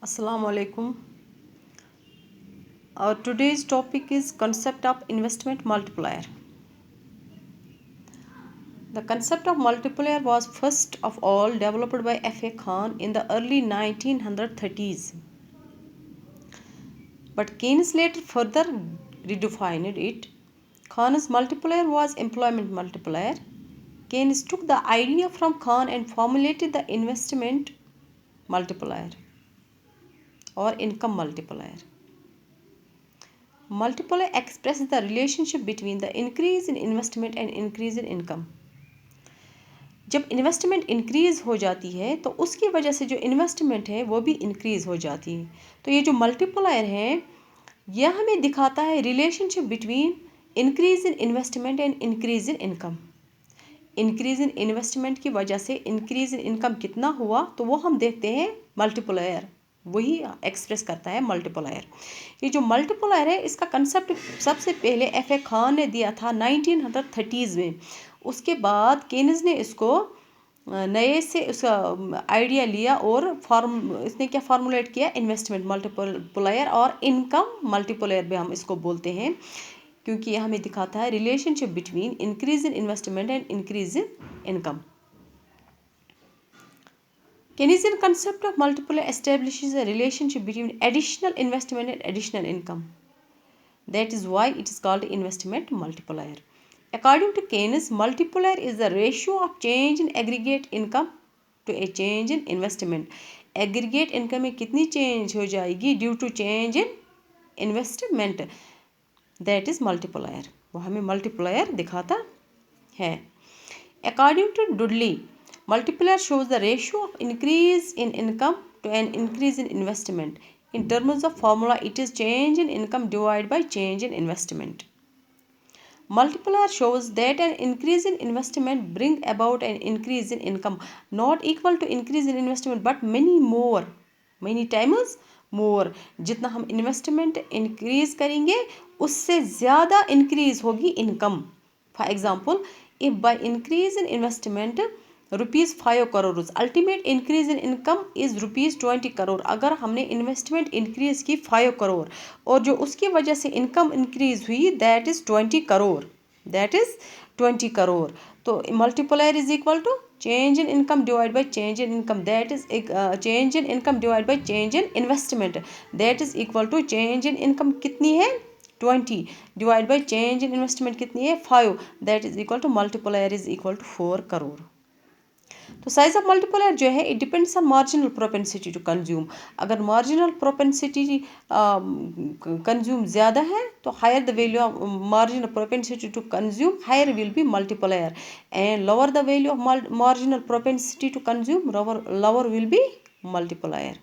Assalamu alaikum. Our today's topic is concept of investment multiplier. The concept of multiplier was first of all developed by F.A. Khan in the early 1930s. But Keynes later further redefined it. Khan's multiplier was employment multiplier. Keynes took the idea from Khan and formulated the investment multiplier or income multiplier. Multiplier expresses the relationship between the increase in investment and increase in income. जब investment increase हो जाती है तो उसकी वजह से जो investment है वो भी इंक्रीज़ हो जाती है। तो ये जो मल्टीप्लायर है यह हमें दिखाता है relationship between increase in investment and increase in income. Increase in investment की वजह से इंक्रीज़ इन इनकम कितना हुआ तो वो हम देखते हैं मल्टीप्लायर, वही एक्सप्रेस करता है मल्टीप्लायर। ये जो मल्टीप्लायर है इसका कंसेप्ट सबसे पहले F.A. खान ने दिया था 1930s में। उसके बाद केन्स ने इसको नए से उसका आइडिया लिया और इसने क्या फार्मूलेट किया, इन्वेस्टमेंट मल्टीप्लायर और इनकम मल्टीप्लायर भी हम इसको बोलते हैं, क्योंकि यह हमें दिखाता है relationship between increase in investment and increase in income. Keynesian concept of multiplier establishes a relationship between additional investment and additional income. That is why it is called investment multiplier. According to Keynes, multiplier is the ratio of change in aggregate income to a change in investment. Aggregate income में कितनी change हो जाएगी due to change in investment. That is multiplier. वो हमें multiplier दिखाता है. According to Dudley, multiplier shows the ratio of increase in income to an increase in investment. In terms of formula, it is change in income divided by change in investment. Multiplier shows that an increase in investment brings about an increase in income, not equal to increase in investment but many times more. जितना हम investment increase करेंगे उससे ज़्यादा increase होगी income. For example, if by increase in investment ₹5 crore, ultimate increase in income is ₹20 crore. अगर हमने investment increase की 5 करोड़ और जो उसकी वजह से इनकम इंक्रीज हुई दैट इज़ 20 करोड़, तो multiplier is equal to change in income divide by change in income, that is change in income divide by change in investment, that is equal to change in income कितनी है 20 divide by change in investment कितनी है 5, that is equal to multiplier is equal to 4 crore. तो size of multiplier जो है it depends on marginal propensity to consume. अगर marginal propensity consume ज़्यादा है तो higher the value of marginal propensity to consume, higher will be multiplier, and lower the value of marginal propensity to consume, lower will be multiplier.